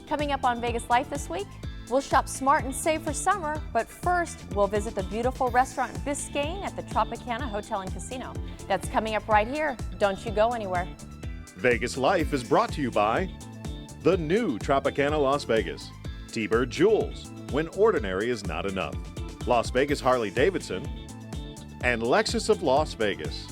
Coming up on Vegas Life this week, we'll shop smart and save for summer, but first we'll visit the beautiful restaurant Biscayne at the Tropicana Hotel and Casino. That's coming up right here. Don't you go anywhere. Vegas Life is brought to you by the new Tropicana Las Vegas, T-Bird Jewels, when ordinary is not enough, Las Vegas Harley-Davidson, and Lexus of Las Vegas.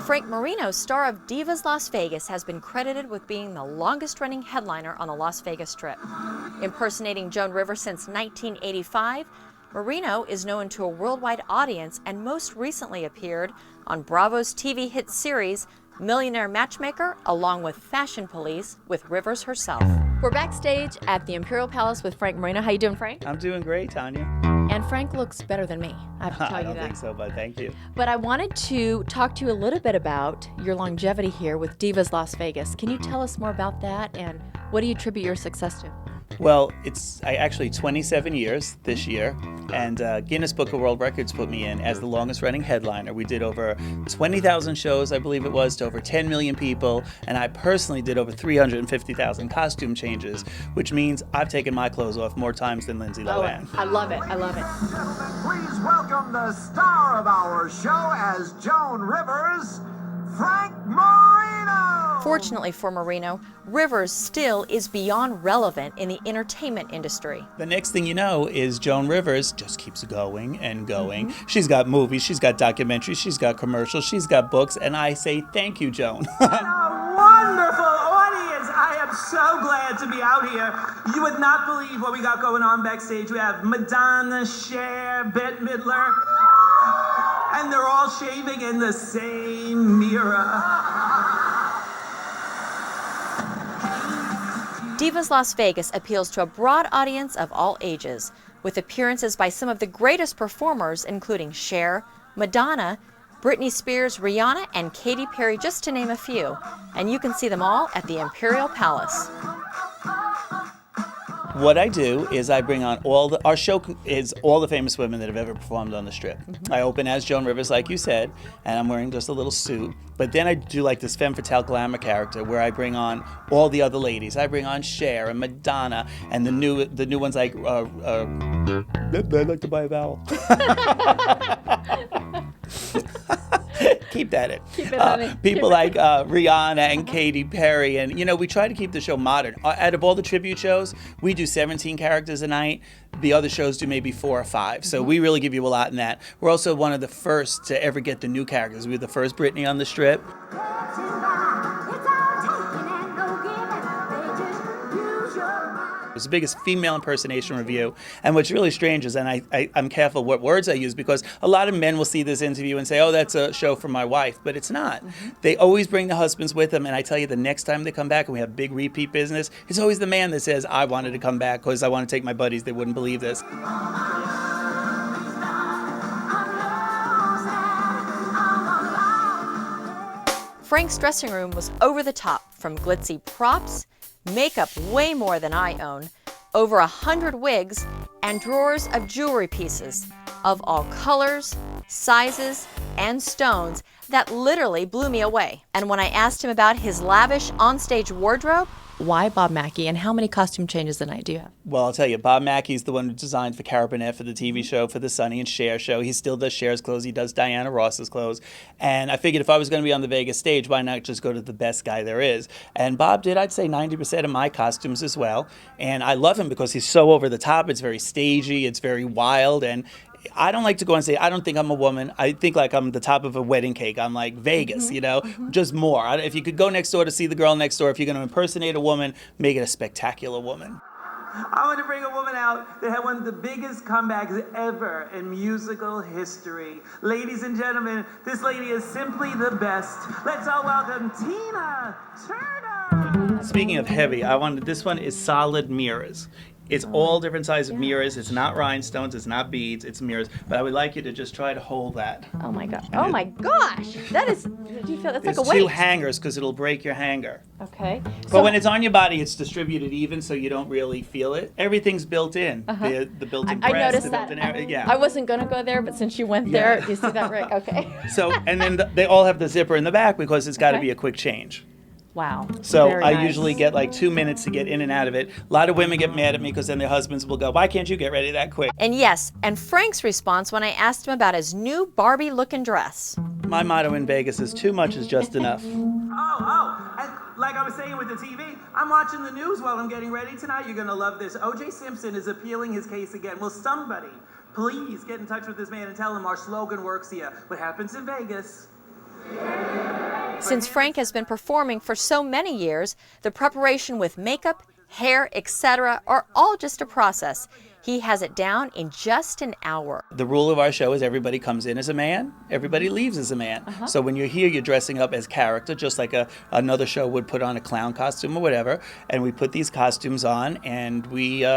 Frank Marino, star of Divas Las Vegas, has been credited with being the longest-running headliner on the Las Vegas Strip. Impersonating Joan Rivers since 1985, Marino is known to a worldwide audience and most recently appeared on Bravo's TV hit series Millionaire Matchmaker, along with Fashion Police with Rivers herself. We're backstage at the Imperial Palace with Frank Marino. How you doing, Frank? I'm doing great, Tanya. And Frank looks better than me, I have to tell you that. I don't think so, but thank you. But I wanted to talk to you a little bit about your longevity here with Divas Las Vegas. Can you tell us more about that, and what do you attribute your success to? Well, it's actually 27 years this year, and Guinness Book of World Records put me in as the longest running headliner. We did over 20,000 shows, I believe it was, to over 10 million people, and I personally did over 350,000 costume changes, which means I've taken my clothes off more times than Lindsay Lohan. I love it, I love it. Please welcome the star of our show as Joan Rivers, Frank Marino! Fortunately for Marino, Rivers still is beyond relevant in the entertainment industry. The next thing you know is Joan Rivers just keeps going and going. She's got movies, she's got documentaries, she's got commercials, she's got books, and I say thank you, Joan. A wonderful audience. I am so glad to be out here. You would not believe what we got going on backstage. We have Madonna, Cher, Bette Midler, and they're all shaving in the same mirror. Divas Las Vegas appeals to a broad audience of all ages, with appearances by some of the greatest performers, including Cher, Madonna, Britney Spears, Rihanna, and Katy Perry, just to name a few. And you can see them all at the Imperial Palace. What I do is I bring on our show is all the famous women that have ever performed on the Strip. I open as Joan Rivers, like you said, and I'm wearing just a little suit. But then I do like this femme fatale glamour character where I bring on all the other ladies. I bring on Cher and Madonna and the new ones like I'd like to buy a vowel. Keep that in. Keep it on it. People like Rihanna and Katy Perry, and we try to keep the show modern. Out of all the tribute shows, we do 17 characters a night. The other shows do maybe 4 or 5. So we really give you a lot in that. We're also one of the first to ever get the new characters. We were the first Britney on the Strip. It's the biggest female impersonation review. And what's really strange is, and I'm careful what words I use, because a lot of men will see this interview and say, oh, that's a show for my wife, but it's not. They always bring the husbands with them, and I tell you, the next time they come back and we have big repeat business, it's always the man that says, I wanted to come back because I want to take my buddies. They wouldn't believe this. Frank's dressing room was over the top, from glitzy props, makeup way more than I own, over 100 wigs, and drawers of jewelry pieces of all colors, sizes, and stones that literally blew me away. And when I asked him about his lavish onstage wardrobe, why Bob Mackie, and how many costume changes a night do you have? Well, I'll tell you, Bob Mackey's the one who designed for Cara Burnett for the TV show, for the Sonny and Cher show. He still does Cher's clothes. He does Diana Ross's clothes. And I figured if I was going to be on the Vegas stage, why not just go to the best guy there is? And Bob did, I'd say, 90% of my costumes as well. And I love him because he's so over the top. It's very stagey. It's very wild. And I don't like to go and say, I don't think I'm a woman. I think like I'm the top of a wedding cake. I'm like Vegas, just more. If you could go next door to see the girl next door, if you're going to impersonate a woman, make it a spectacular woman. I want to bring a woman out that had one of the biggest comebacks ever in musical history. Ladies and gentlemen, this lady is simply the best. Let's all welcome Tina Turner. Speaking of heavy, this one is Solid Mirrors. It's all different sizes of mirrors. It's not rhinestones. It's not beads. It's mirrors. But I would like you to just try to hold that. Oh my god. Oh my gosh. That is. Do you feel that's There's like a weight? two hangers because it'll break your hanger. Okay. But when it's on your body, it's distributed even, so you don't really feel it. Everything's built in. The built-in I breast, noticed the that. built-in yeah. I wasn't gonna go there, but since you went there, you see that, Rick? Okay. So, and then they all have the zipper in the back because it's got to Okay. be a quick change. Wow. So Very I nice. usually get like 2 minutes to get in and out of it. A lot of women get mad at me because then their husbands will go, "Why can't you get ready that quick?" And yes, and Frank's response when I asked him about his new Barbie-looking dress. My motto in Vegas is too much is just enough. And like I was saying with the TV, I'm watching the news while I'm getting ready tonight. You're gonna love this. O.J. Simpson is appealing his case again. Will somebody please get in touch with this man and tell him our slogan works here? What happens in Vegas? Since Frank has been performing for so many years, the preparation with makeup, hair, etc. are all just a process. He has it down in just an hour. The rule of our show is everybody comes in as a man, everybody leaves as a man. So when you're here, you're dressing up as character, just like another show would put on a clown costume or whatever. And we put these costumes on and we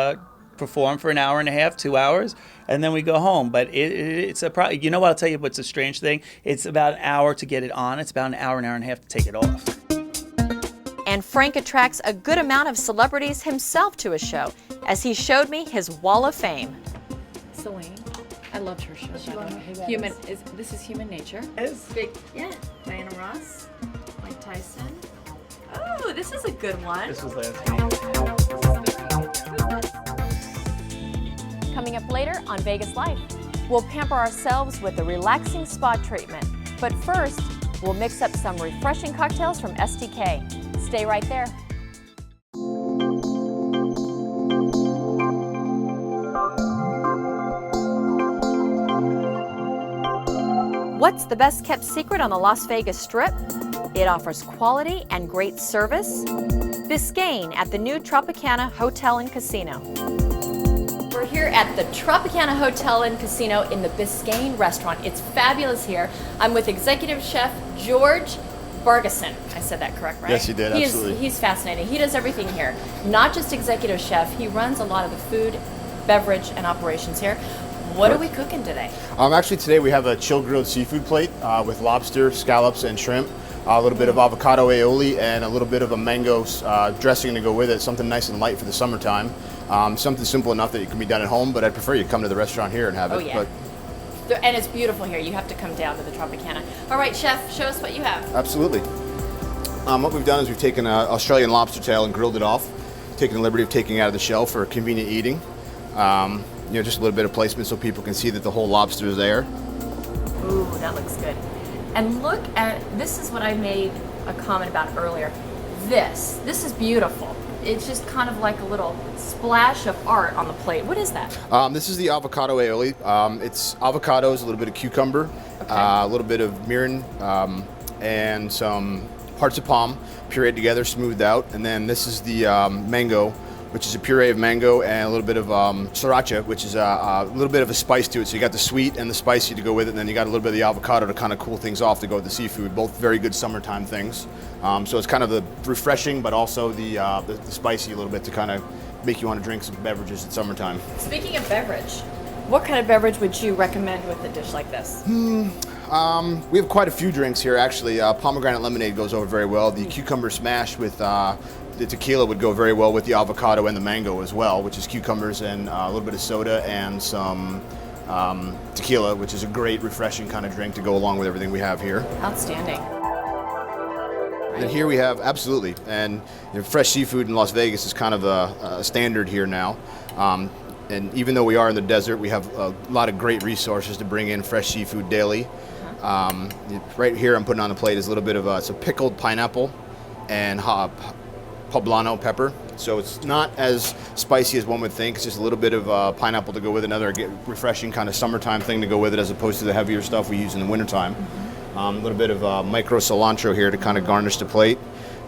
perform for an hour and a half, 2 hours, and then we go home. But it's you know what, I'll tell you what's a strange thing? It's about an hour to get it on. It's about an hour and a half to take it off. And Frank attracts a good amount of celebrities himself to his show, as he showed me his wall of fame. Celine. I loved her show. This is Human Nature. Yes. Big, yeah. Diana Ross, Mike Tyson. Oh, this is a good one. This was last night. Coming up later on Vegas Life, we'll pamper ourselves with a relaxing spa treatment. But first, we'll mix up some refreshing cocktails from STK. Stay right there. What's the best kept secret on the Las Vegas Strip? It offers quality and great service. Biscayne at the new Tropicana Hotel and Casino. We're here at the Tropicana Hotel and Casino in the Biscayne restaurant. It's fabulous here. I'm with executive chef George Bargason. I said that correct, right? Yes, you did, absolutely. He's fascinating. He does everything here. Not just executive chef, he runs a lot of the food, beverage, and operations here. What are we cooking today? Actually, today we have a chilled grilled seafood plate with lobster, scallops, and shrimp. A little bit of avocado aioli and a little bit of a mango dressing to go with it. Something nice and light for the summertime. Something simple enough that it can be done at home, but I'd prefer you come to the restaurant here and have it. Oh, yeah. And it's beautiful here. You have to come down to the Tropicana. All right, chef, show us what you have. Absolutely. What we've done is we've taken an Australian lobster tail and grilled it off, taken the liberty of taking it out of the shell for convenient eating. Just a little bit of placement so people can see that the whole lobster is there. Ooh, that looks good. And look at, this is what I made a comment about earlier. This is beautiful. It's just kind of like a little splash of art on the plate. What is that? This is the avocado aioli. It's avocados, a little bit of cucumber, a little bit of mirin, and some parts of palm pureed together, smoothed out. And then this is the mango, which is a puree of mango and a little bit of sriracha, which is a little bit of a spice to it. So you got the sweet and the spicy to go with it, and then you got a little bit of the avocado to kind of cool things off to go with the seafood. Both very good summertime things. So it's kind of the refreshing, but also the spicy a little bit to kind of make you want to drink some beverages in summertime. Speaking of beverage, what kind of beverage would you recommend with a dish like this? We have quite a few drinks here, actually. Pomegranate lemonade goes over very well. The cucumber smash with the tequila would go very well with the avocado and the mango as well, which is cucumbers and a little bit of soda and some tequila, which is a great, refreshing kind of drink to go along with everything we have here. Outstanding. And here we have, absolutely, and fresh seafood in Las Vegas is kind of a standard here now. And even though we are in the desert, we have a lot of great resources to bring in fresh seafood daily. Right here I'm putting on the plate is a little bit of it's a pickled pineapple and poblano pepper. So it's not as spicy as one would think. It's just a little bit of pineapple to go with another refreshing kind of summertime thing to go with it, as opposed to the heavier stuff we use in the wintertime. A little bit of micro cilantro here to kind of garnish the plate,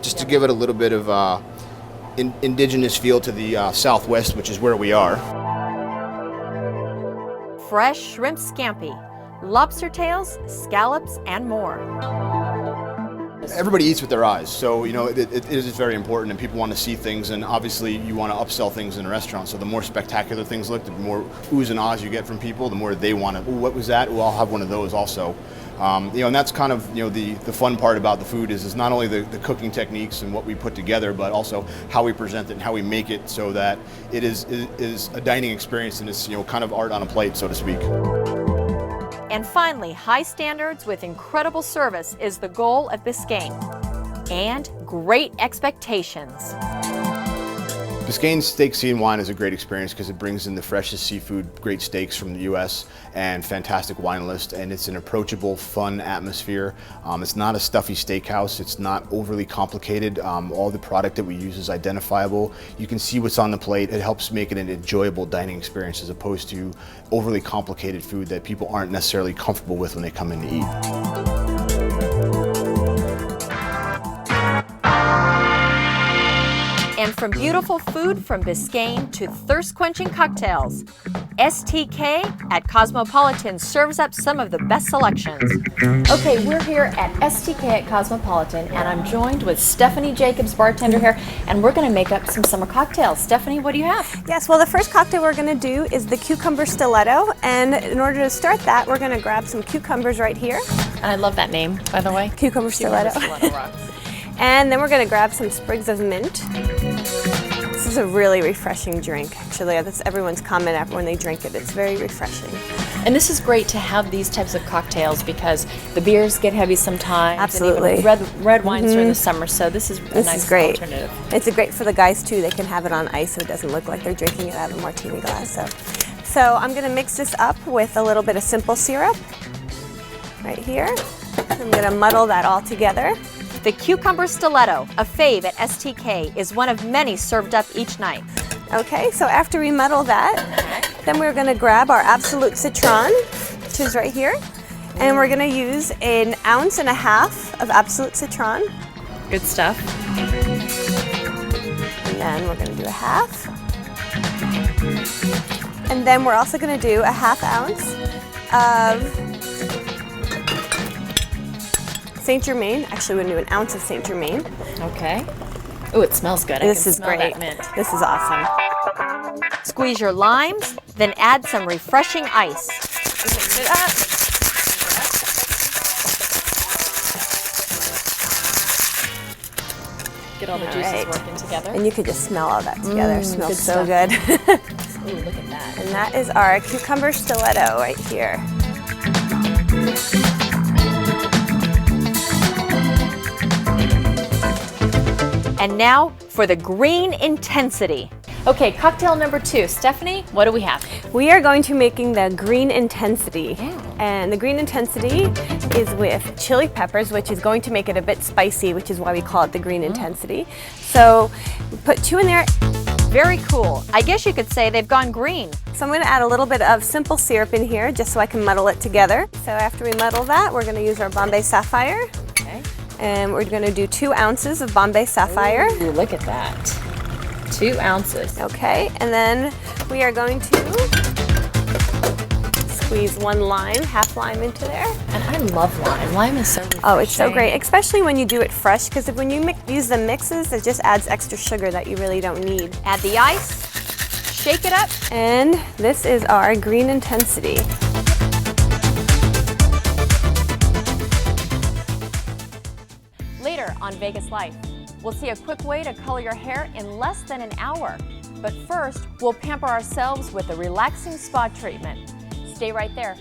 just to give it a little bit of indigenous feel to the Southwest, which is where we are. Fresh shrimp scampi, lobster tails, scallops, and more. Everybody eats with their eyes, so you know it is very important, and people want to see things, and obviously you want to upsell things in a restaurant. So the more spectacular things look, the more oohs and ahs you get from people, the more they want to. Ooh, what was that? Ooh, I'll have one of those also. You know, and that's kind of the fun part about the food is not only the cooking techniques and what we put together, but also how we present it and how we make it so that it is a dining experience, and it's kind of art on a plate, so to speak. And finally, high standards with incredible service is the goal of Biscayne. And great expectations. Biscayne's Steak, Sea, and Wine is a great experience because it brings in the freshest seafood, great steaks from the U.S., and fantastic wine list, and it's an approachable, fun atmosphere. It's not a stuffy steakhouse. It's not overly complicated. All the product that we use is identifiable. You can see what's on the plate. It helps make it an enjoyable dining experience as opposed to overly complicated food that people aren't necessarily comfortable with when they come in to eat. And from beautiful food from Biscayne to thirst-quenching cocktails, STK at Cosmopolitan serves up some of the best selections. Okay, we're here at STK at Cosmopolitan, and I'm joined with Stephanie Jacobs, bartender here, and we're going to make up some summer cocktails. Stephanie, what do you have? Yes, well, the first cocktail we're going to do is the cucumber stiletto, and in order to start that, we're going to grab some cucumbers right here. And I love that name, by the way. Cucumber stiletto. And then we're going to grab some sprigs of mint. This is a really refreshing drink, actually. That's everyone's comment when they drink it. It's very refreshing. And this is great to have these types of cocktails because the beers get heavy sometimes. Absolutely. And even red wines during the summer, so this is a nice great. alternative. It's great for the guys too. They can have it on ice so it doesn't look like they're drinking it out of a martini glass. So I'm going to mix this up with a little bit of simple syrup right here. I'm going to muddle that all together. The cucumber stiletto, a fave at STK, is one of many served up each night. Okay, so after we muddle that, then we're going to grab our Absolute Citron, which is right here, and we're going to use 1.5 ounces of Absolute Citron. Good stuff. And then we're going to do 1/2. And then we're also going to do 1/2 ounce of Saint Germain. Actually, we're going to do 1 ounce of Saint Germain. Okay. Oh, it smells good. This is smell great. That mint. This is awesome. Squeeze your limes, then add some refreshing ice. Mix it up. Get all the juices working together. And you could just smell all that together. It smells so good. Ooh, look at that. And that is our cucumber stiletto right here. And now for the green intensity. Okay, cocktail number 2. Stephanie, what do we have? We are going to be making the green intensity. And the green intensity is with chili peppers, which is going to make it a bit spicy, which is why we call it the green intensity. So we put 2 in there. Very cool. I guess you could say they've gone green. So I'm going to add a little bit of simple syrup in here just so I can muddle it together. So after we muddle that, we're going to use our Bombay Sapphire. Okay. And we're going to do 2 ounces of Bombay Sapphire. Ooh, look at that. 2 ounces. Okay, and then we are going to squeeze 1 lime, half lime into there. And I love lime. Lime is so refreshing. Oh, it's so great, especially when you do it fresh, because when you use the mixes, it just adds extra sugar that you really don't need. Add the ice, shake it up. And this is our green intensity. Later on Vegas Life, we'll see a quick way to color your hair in less than an hour. But first, we'll pamper ourselves with a relaxing spa treatment. Stay right there.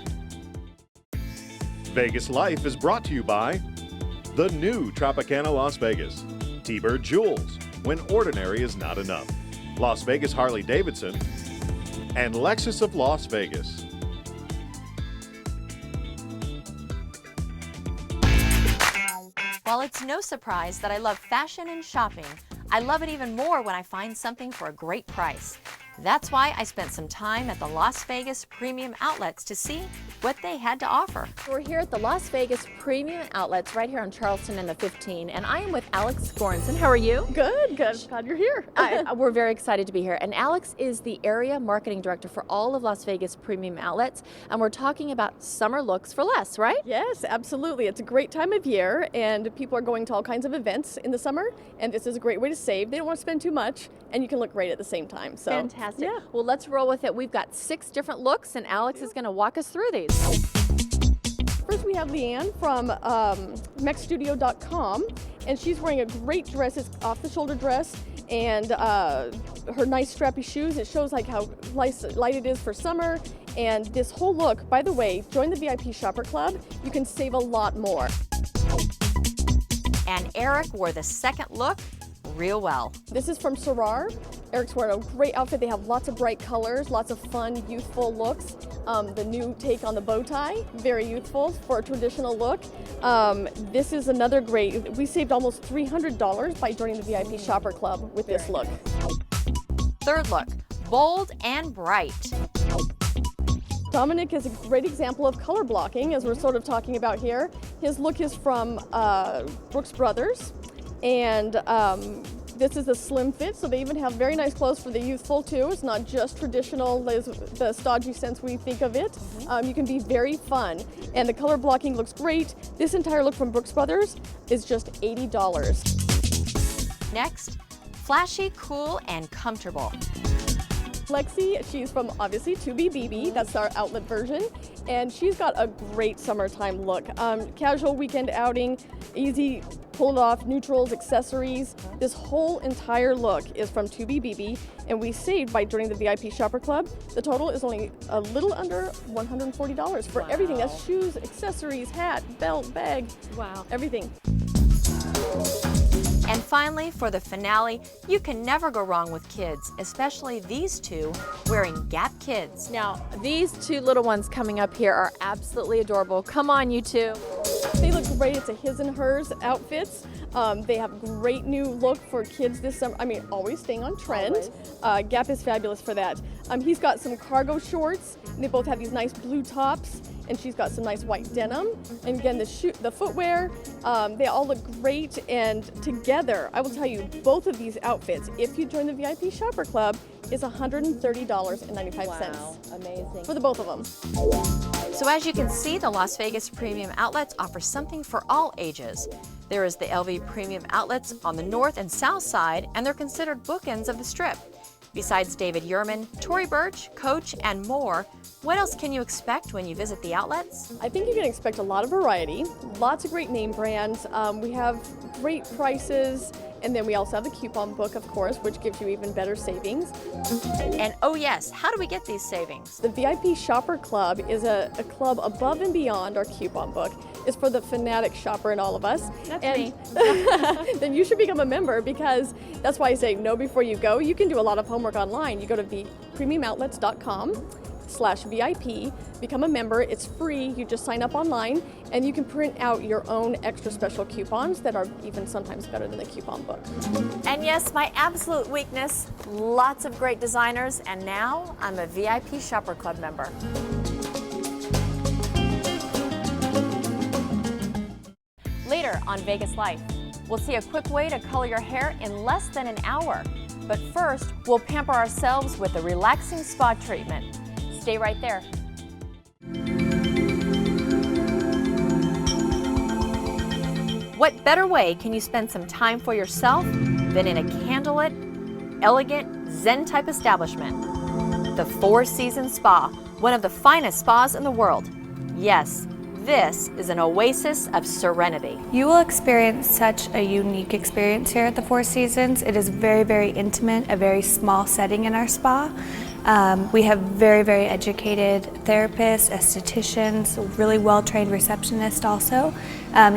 Vegas Life is brought to you by the new Tropicana Las Vegas, T-Bird Jewels, when ordinary is not enough, Las Vegas Harley-Davidson, and Lexus of Las Vegas. While it's no surprise that I love fashion and shopping, I love it even more when I find something for a great price. That's why I spent some time at the Las Vegas Premium Outlets to see what they had to offer. We're here at the Las Vegas Premium Outlets right here on Charleston and the 15, and I am with Alex Goranson. How are you? Good. Glad you're here. We're very excited to be here. And Alex is the area marketing director for all of Las Vegas Premium Outlets, and we're talking about summer looks for less, right? Yes, absolutely. It's a great time of year, and people are going to all kinds of events in the summer, and this is a great way to save. They don't want to spend too much, and you can look great at the same time. So fantastic. Yeah. Well, let's roll with it. We've got 6 different looks, and Alex is going to walk us through these. First, we have Leanne from mechstudio.com, and she's wearing a great dress. It's off-the-shoulder dress, and her nice strappy shoes. It shows like how light it is for summer. And this whole look, by the way, join the VIP Shopper Club. You can save a lot more. And Eric wore the second look real well. This is from Sarar. Eric's wearing a great outfit. They have lots of bright colors, lots of fun, youthful looks. The new take on the bow tie, very youthful for a traditional look. This is another great, we saved almost $300 by joining the VIP Shopper Club with this look. Third look, bold and bright. Dominic is a great example of color blocking, as we're sort of talking about here. His look is from Brooks Brothers, and this is a slim fit, so they even have very nice clothes for the youthful too. It's not just traditional, the stodgy sense we think of it. You can be very fun, and the color blocking looks great. This entire look from Brooks Brothers is just $80. Next, flashy, cool, and comfortable. Lexi, she's from obviously 2BBB, that's our outlet version, and she's got a great summertime look. Casual weekend outing, easy, pull it off, neutrals, accessories. This whole entire look is from 2BBB, and we saved by joining the VIP Shopper Club. The total is only a little under $140 for everything. That's shoes, accessories, hat, belt, bag, everything. And finally, for the finale, you can never go wrong with kids, especially these two wearing Gap Kids. Now, these 2 little ones coming up here are absolutely adorable. Come on, you two. They look great. It's a his and hers outfits. They have great new look for kids this summer. I mean, always staying on trend. Gap is fabulous for that. He's got some cargo shorts, and they both have these nice blue tops, and she's got some nice white denim. And again, the footwear, they all look great, and together, I will tell you, both of these outfits, if you join the VIP Shopper Club, is $130.95. Wow, amazing. For the both of them. So as you can see, the Las Vegas Premium Outlets offer something for all ages. There is the LV Premium Outlets on the north and south side, and they're considered bookends of the Strip. Besides David Yurman, Tory Burch, Coach, and more, what else can you expect when you visit the outlets? I think you can expect a lot of variety, lots of great name brands. We have great prices, and then we also have the coupon book, of course, which gives you even better savings. And oh yes, how do we get these savings? The VIP Shopper Club is a club above and beyond our coupon book. It's for the fanatic shopper in all of us. That's and me. Then you should become a member, because that's why I say know before you go. You can do a lot of homework online. You go to premiumoutlets.com/VIP, become a member. It's free. You just sign up online, and you can print out your own extra special coupons that are even sometimes better than the coupon book. And yes, my absolute weakness, lots of great designers, and now I'm a VIP Shopper Club member. Later on Vegas Life, we'll see a quick way to color your hair in less than an hour. But first, we'll pamper ourselves with a relaxing spa treatment. Stay right there. What better way can you spend some time for yourself than in a candlelit, elegant, Zen-type establishment? The Four Seasons Spa, one of the finest spas in the world. Yes, this is an oasis of serenity. You will experience such a unique experience here at the Four Seasons. It is very, very intimate, a very small setting in our spa. We have very, very educated therapists, estheticians, really well-trained receptionists also.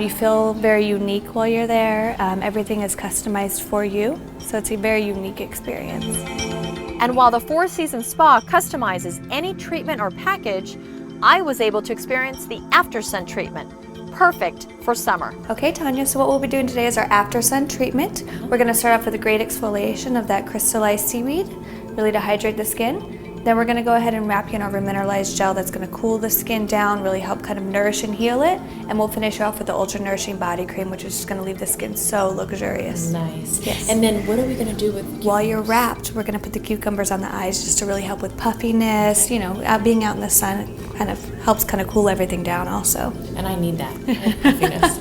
You feel very unique while you're there. Everything is customized for you, so it's a very unique experience. And while the Four Seasons Spa customizes any treatment or package, I was able to experience the After Sun treatment, perfect for summer. Okay, Tanya, so what we'll be doing today is our After Sun treatment. We're going to start off with a great exfoliation of that crystallized seaweed. really to hydrate the skin. Then we're gonna go ahead and wrap you in our remineralized gel that's gonna cool the skin down, really help kind of nourish and heal it. And we'll finish off with the ultra nourishing body cream, which is just gonna leave the skin so luxurious. Nice. Yes. And then what are we gonna do with? While you're wrapped, we're gonna put the cucumbers on the eyes just to really help with puffiness. You know, being out in the sun kind of helps kind of cool everything down also. And I need that. Puffiness.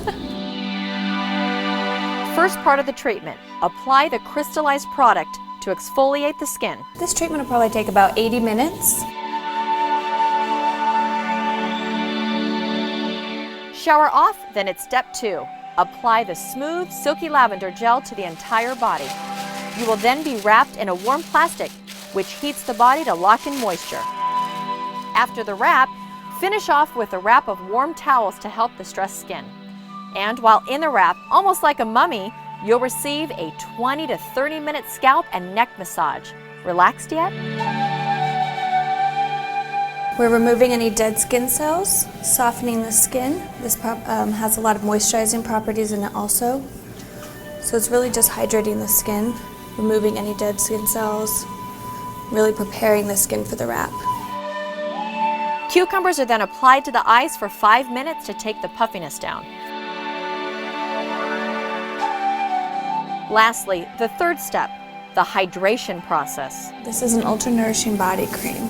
First part of the treatment, apply the crystallized product to exfoliate the skin. This treatment will probably take about 80 minutes. Shower off, then it's step 2. Apply the smooth, silky lavender gel to the entire body. You will then be wrapped in a warm plastic, which heats the body to lock in moisture. After the wrap, finish off with a wrap of warm towels to help the stressed skin. And while in the wrap, almost like a mummy, you'll receive a 20 to 30 minute scalp and neck massage. Relaxed yet? We're removing any dead skin cells, softening the skin. This has a lot of moisturizing properties in it also. So it's really just hydrating the skin, removing any dead skin cells, really preparing the skin for the wrap. Cucumbers are then applied to the eyes for 5 minutes to take the puffiness down. Lastly, the third step, the hydration process. This is an ultra nourishing body cream.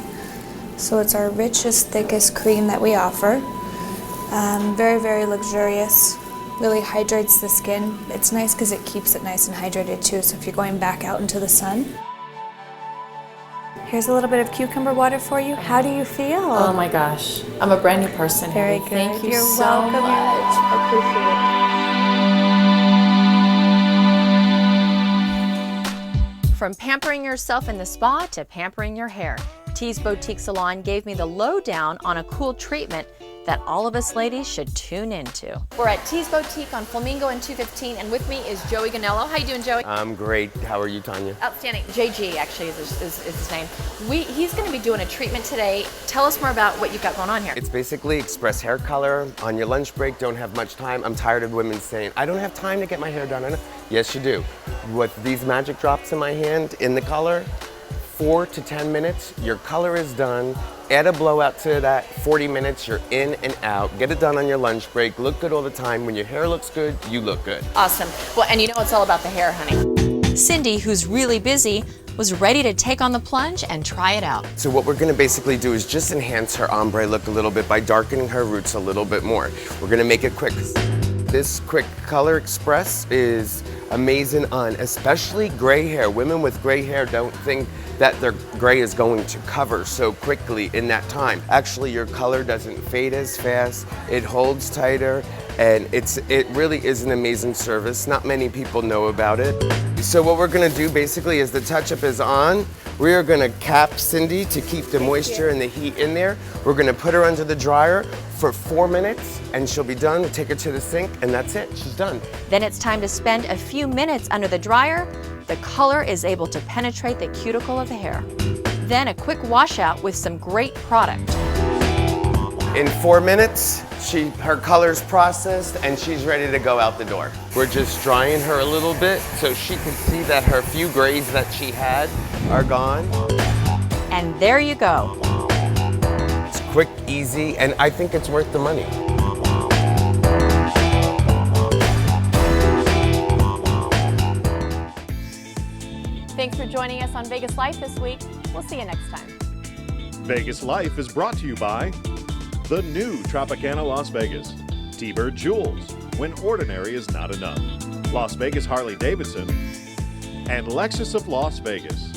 So it's our richest, thickest cream that we offer. Very, very luxurious. Really hydrates the skin. It's nice because it keeps it nice and hydrated too, so if you're going back out into the sun. Here's a little bit of cucumber water for you. How do you feel? Oh my gosh, I'm a brand new person. Very Haley. good. Thank you You're so welcome. much. I appreciate it. From pampering yourself in the spa to pampering your hair, T's Boutique Salon gave me the lowdown on a cool treatment that all of us ladies should tune into. We're at T's Boutique on Flamingo and 215, and with me is Joey Ganello. How you doing, Joey? I'm great. How are you, Tanya? Outstanding. JG actually is his name. He's going to be doing a treatment today. Tell us more about what you've got going on here. It's basically express hair color. On your lunch break, don't have much time. I'm tired of women saying, I don't have time to get my hair done. Yes, you do. With these magic drops in my hand, in the color, 4 to 10 minutes, your color is done. Add a blowout to that, 40 minutes, you're in and out. Get it done on your lunch break. Look good all the time. When your hair looks good, you look good. Awesome. Well, and you know it's all about the hair, honey. Cindy, who's really busy, was ready to take on the plunge and try it out. So what we're gonna basically do is just enhance her ombre look a little bit by darkening her roots a little bit more. We're gonna make it quick. This quick color express is amazing on especially gray hair. Women with gray hair don't think that their gray is going to cover so quickly in that time. Actually, your color doesn't fade as fast, it holds tighter, and it really is an amazing service. Not many people know about it. So what we're gonna do basically is the touch-up is on. We are gonna cap Cindy to keep the moisture and the heat in there. We're gonna put her under the dryer for 4 minutes and she'll be done. Take her to the sink and that's it, she's done. Then it's time to spend a few minutes under the dryer. The color is able to penetrate the cuticle of the hair. Then a quick washout with some great product. In 4 minutes, her color's processed and she's ready to go out the door. We're just drying her a little bit so she can see that her few grays that she had are gone. And there you go. It's quick, easy, and I think it's worth the money. Thanks for joining us on Vegas Life this week. We'll see you next time. Vegas Life is brought to you by the new Tropicana Las Vegas, T-Bird Jewels, when ordinary is not enough, Las Vegas Harley Davidson, and Lexus of Las Vegas.